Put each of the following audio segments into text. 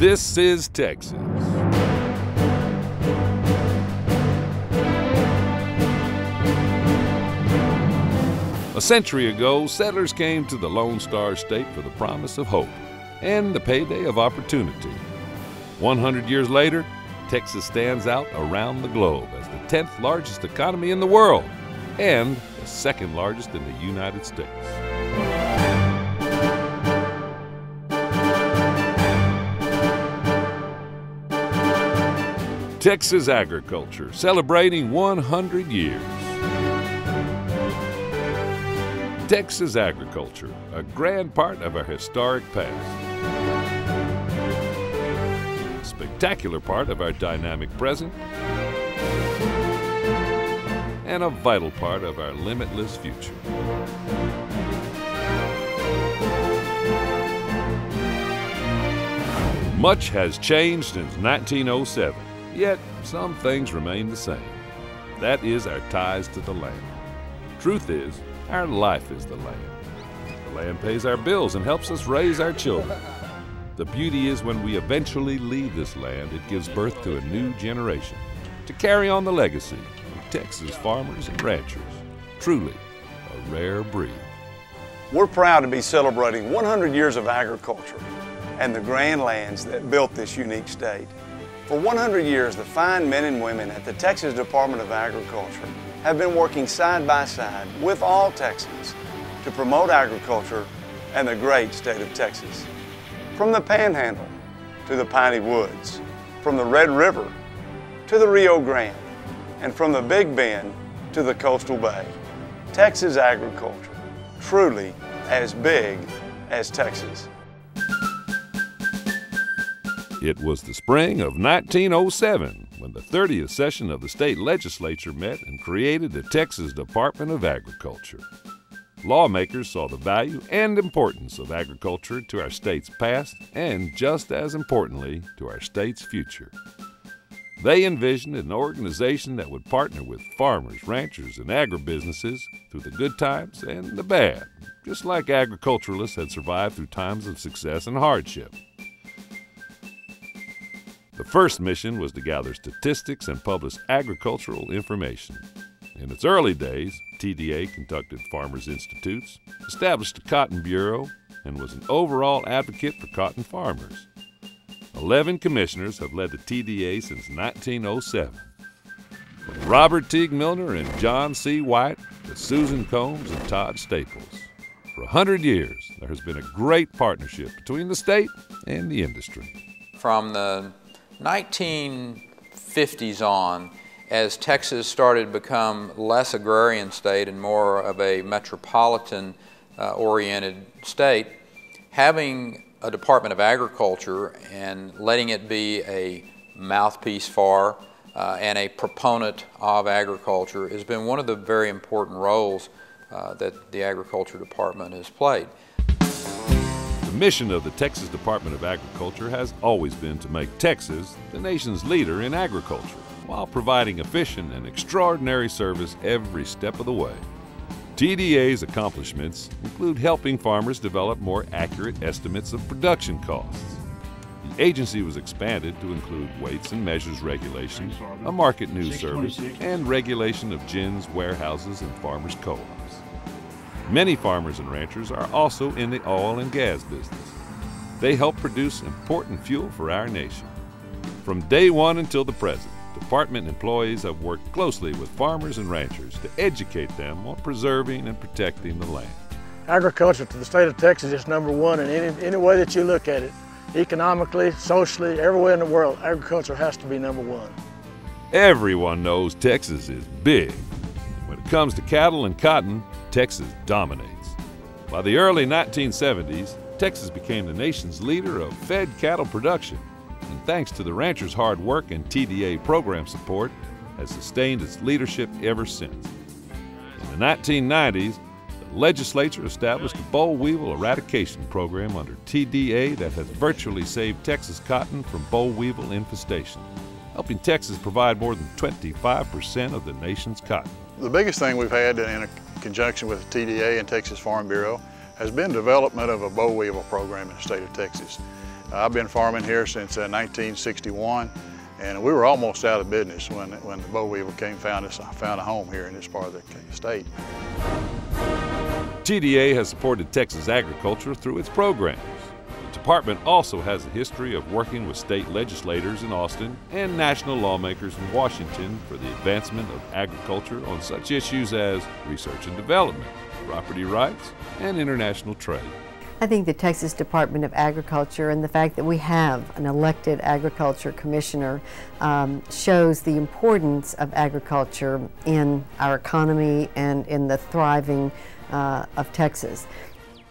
This is Texas. A century ago, settlers came to the Lone Star State for the promise of hope and the payday of opportunity. 100 years later, Texas stands out around the globe as the 10th largest economy in the world and the second largest in the United States. Texas agriculture, celebrating 100 years. Texas agriculture, a grand part of our historic past. A spectacular part of our dynamic present. And a vital part of our limitless future. Much has changed since 1907. Yet, some things remain the same. That is our ties to the land. Truth is, our life is the land. The land pays our bills and helps us raise our children. The beauty is when we eventually leave this land, it gives birth to a new generation to carry on the legacy of Texas farmers and ranchers. Truly a rare breed. We're proud to be celebrating 100 years of agriculture and the grand lands that built this unique state. For 100 years, the fine men and women at the Texas Department of Agriculture have been working side by side with all Texans to promote agriculture and the great state of Texas. From the Panhandle to the Piney Woods, from the Red River to the Rio Grande, and from the Big Bend to the Coastal Bay. Texas agriculture, truly as big as Texas. It was the spring of 1907 when the 30th session of the state legislature met and created the Texas Department of Agriculture. Lawmakers saw the value and importance of agriculture to our state's past and, just as importantly, to our state's future. They envisioned an organization that would partner with farmers, ranchers, and agribusinesses through the good times and the bad, just like agriculturalists had survived through times of success and hardship. The first mission was to gather statistics and publish agricultural information. In its early days, TDA conducted Farmers Institutes, established a Cotton Bureau, and was an overall advocate for cotton farmers. 11 commissioners have led the TDA since 1907. From Robert Teague Milner and John C. White to Susan Combs and Todd Staples. For 100 years, there has been a great partnership between the state and the industry. From the 1950s on, as Texas started to become less agrarian state and more of a metropolitan oriented state, having a Department of Agriculture and letting it be a mouthpiece for and a proponent of agriculture has been one of the very important roles that the Agriculture Department has played. The mission of the Texas Department of Agriculture has always been to make Texas the nation's leader in agriculture, while providing efficient and extraordinary service every step of the way. TDA's accomplishments include helping farmers develop more accurate estimates of production costs. The agency was expanded to include weights and measures regulations, a market news service, and regulation of gins, warehouses, and farmers' co-ops. Many farmers and ranchers are also in the oil and gas business. They help produce important fuel for our nation. From day one until the present, Department employees have worked closely with farmers and ranchers to educate them on preserving and protecting the land. Agriculture to the state of Texas is number one in any way that you look at it. Economically, socially, everywhere in the world, agriculture has to be number one. Everyone knows Texas is big. When it comes to cattle and cotton, Texas dominates. By the early 1970s, Texas became the nation's leader of fed cattle production, and thanks to the ranchers' hard work and TDA program support, has sustained its leadership ever since. In the 1990s, the legislature established a boll weevil eradication program under TDA that has virtually saved Texas cotton from boll weevil infestation, helping Texas provide more than 25% of the nation's cotton. The biggest thing we've had in conjunction with TDA and Texas Farm Bureau has been development of a boll weevil program in the state of Texas. I've been farming here since 1961, and we were almost out of business when the boll weevil found a home here in this part of the state. TDA has supported Texas agriculture through its programs. The department also has a history of working with state legislators in Austin and national lawmakers in Washington for the advancement of agriculture on such issues as research and development, property rights, and international trade. I think the Texas Department of Agriculture and the fact that we have an elected agriculture commissioner shows the importance of agriculture in our economy and in the thriving of Texas.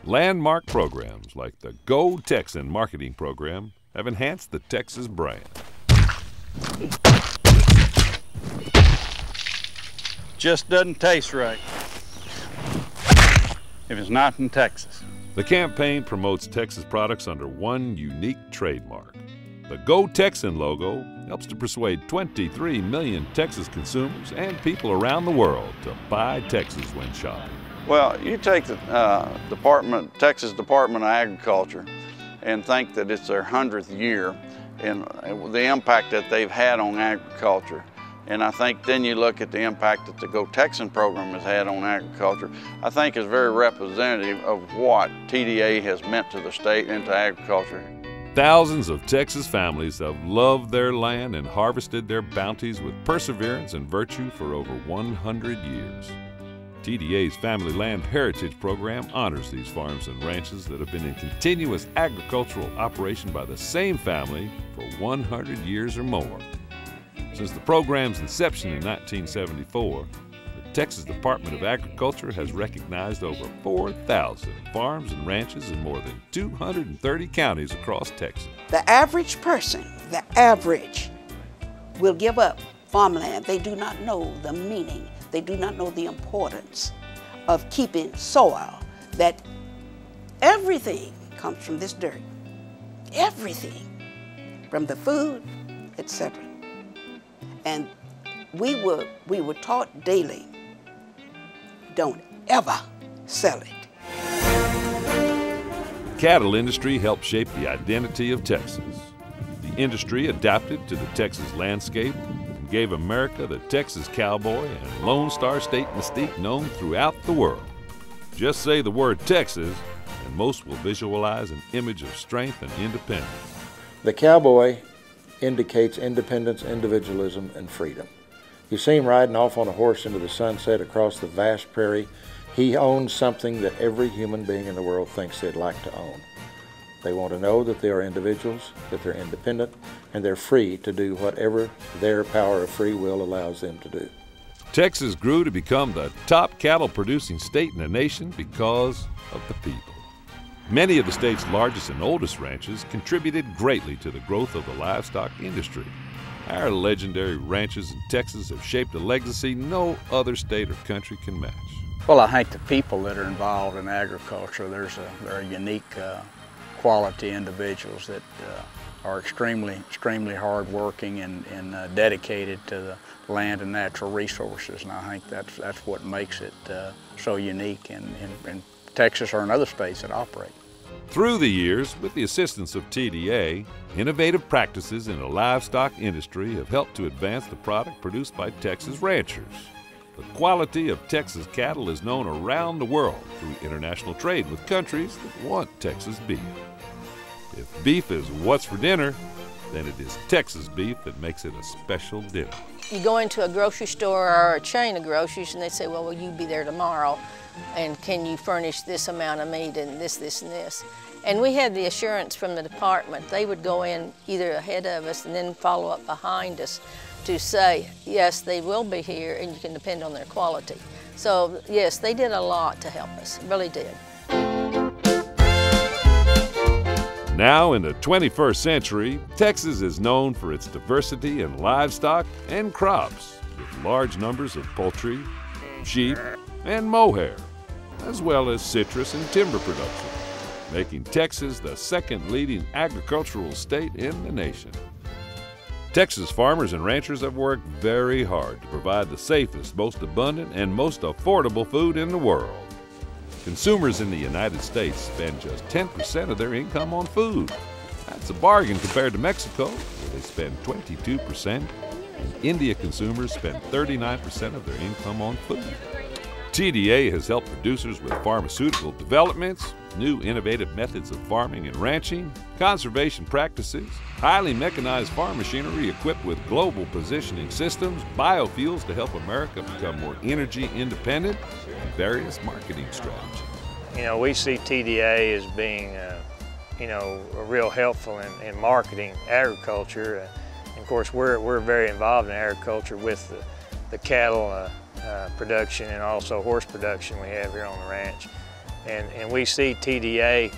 Landmark programs like the Go Texan marketing program have enhanced the Texas brand. Just doesn't taste right if it's not in Texas. The campaign promotes Texas products under one unique trademark. The Go Texan logo helps to persuade 23 million Texas consumers and people around the world to buy Texas when shopping. Well, you take the Texas Department of Agriculture and think that it's their 100th year and the impact that they've had on agriculture. And I think then you look at the impact that the Go Texan program has had on agriculture, I think is very representative of what TDA has meant to the state and to agriculture. Thousands of Texas families have loved their land and harvested their bounties with perseverance and virtue for over 100 years. TDA's Family Land Heritage Program honors these farms and ranches that have been in continuous agricultural operation by the same family for 100 years or more. Since the program's inception in 1974, the Texas Department of Agriculture has recognized over 4,000 farms and ranches in more than 230 counties across Texas. The average person, the average, will give up farmland. They do not know the meaning. They do not know the importance of keeping soil, that everything comes from this dirt. Everything, from the food, etc. And we were taught daily, don't ever sell it. The cattle industry helped shape the identity of Texas. The industry adapted to the Texas landscape and gave America the Texas cowboy and Lone Star State mystique known throughout the world. Just say the word Texas, and most will visualize an image of strength and independence. The cowboy indicates independence, individualism, and freedom. You see him riding off on a horse into the sunset across the vast prairie. He owns something that every human being in the world thinks they'd like to own. They want to know that they are individuals, that they're independent, and they're free to do whatever their power of free will allows them to do. Texas grew to become the top cattle-producing state in the nation because of the people. Many of the state's largest and oldest ranches contributed greatly to the growth of the livestock industry. Our legendary ranches in Texas have shaped a legacy no other state or country can match. Well, I think the people that are involved in agriculture, they're unique quality individuals that are extremely hardworking and dedicated to the land and natural resources. And I think that's what makes it so unique in Texas or in other states that operate. Through the years, with the assistance of TDA, innovative practices in the livestock industry have helped to advance the product produced by Texas ranchers. The quality of Texas cattle is known around the world through international trade with countries that want Texas beef. If beef is what's for dinner, then it is Texas beef that makes it a special dinner. You go into a grocery store or a chain of groceries and they say, well, will you be there tomorrow? And can you furnish this amount of meat and this, and this? And we had the assurance from the department. They would go in either ahead of us and then follow up behind us to say, yes, they will be here and you can depend on their quality. So yes, they did a lot to help us, really did. Now in the 21st century, Texas is known for its diversity in livestock and crops, with large numbers of poultry, sheep, and mohair, as well as citrus and timber production, making Texas the second leading agricultural state in the nation. Texas farmers and ranchers have worked very hard to provide the safest, most abundant, and most affordable food in the world. Consumers in the United States spend just 10% of their income on food. That's a bargain compared to Mexico, where they spend 22%, and India consumers spend 39% of their income on food. TDA has helped producers with pharmaceutical developments, new innovative methods of farming and ranching, conservation practices, highly mechanized farm machinery equipped with global positioning systems, biofuels to help America become more energy independent, and various marketing strategies. You know, we see TDA as being, real helpful in marketing agriculture. And of course, we're very involved in agriculture with the cattle production and also horse production we have here on the ranch. And we see TDA,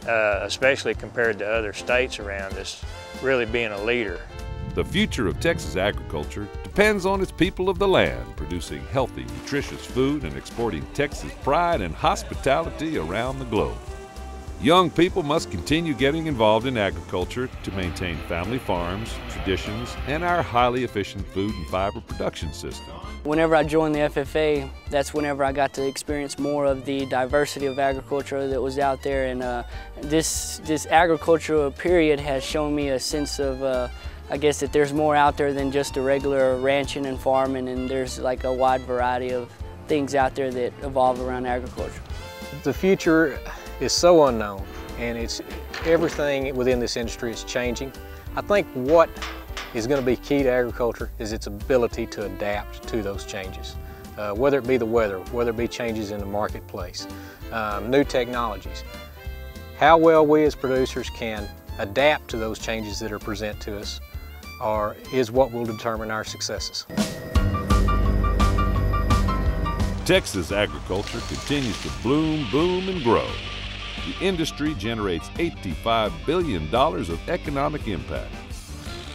especially compared to other states around us, really being a leader. The future of Texas agriculture depends on its people of the land, producing healthy, nutritious food and exporting Texas pride and hospitality around the globe. Young people must continue getting involved in agriculture to maintain family farms, traditions, and our highly efficient food and fiber production system. Whenever I joined the FFA, that's whenever I got to experience more of the diversity of agriculture that was out there, and this agricultural period has shown me a sense of, I guess, that there's more out there than just a regular ranching and farming, and there's like a wide variety of things out there that evolve around agriculture. The future is so unknown, and everything within this industry is changing. I think what is going to be key to agriculture is its ability to adapt to those changes, whether it be the weather, whether it be changes in the marketplace, new technologies. How well we as producers can adapt to those changes that are presented to us is what will determine our successes. Texas agriculture continues to bloom, boom, and grow. The industry generates $85 billion of economic impact.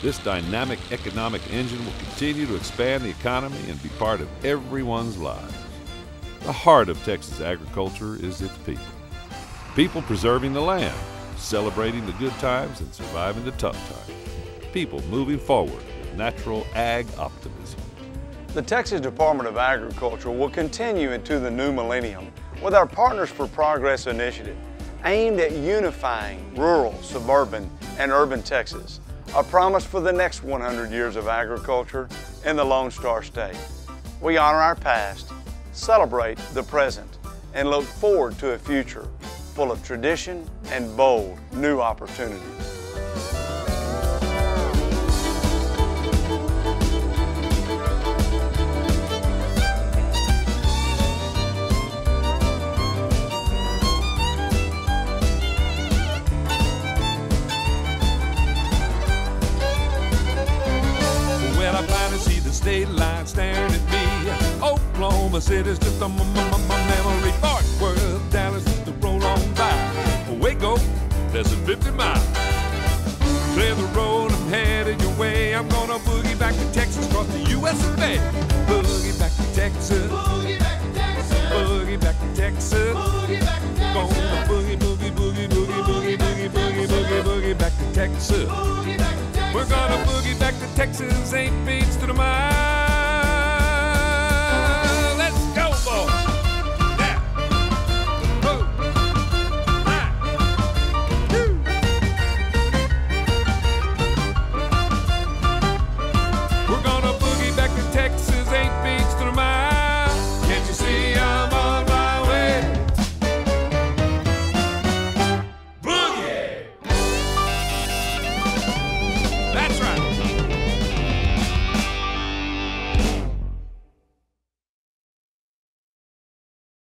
This dynamic economic engine will continue to expand the economy and be part of everyone's lives. The heart of Texas agriculture is its people. People preserving the land, celebrating the good times and surviving the tough times. People moving forward with natural ag optimism. The Texas Department of Agriculture will continue into the new millennium with our Partners for Progress initiative, aimed at unifying rural, suburban, and urban Texas, a promise for the next 100 years of agriculture in the Lone Star State. We honor our past, celebrate the present, and look forward to a future full of tradition and bold new opportunities. State line staring at me. Oklahoma City's just a memory. Fort Worth, Dallas just to roll on by. Waco, less than 50 miles. Clear the road, I'm headed your way. I'm gonna boogie back to Texas, cross the U.S. of A. Boogie back to Texas. Boogie back to Texas. Boogie back to Texas. Boogie back to Texas. Gonna boogie, boogie, boogie, boogie, boogie, boogie, boogie, boogie, boogie back to Texas. Boogie back to Texas. We're gonna boogie back to Texas, 8 beats to the mile. Let's go, boy. Yeah. Move. Right. Woo. We're gonna boogie back to Texas, 8 beats to the mile. Can't you see I'm on my way? Boogie! That's right.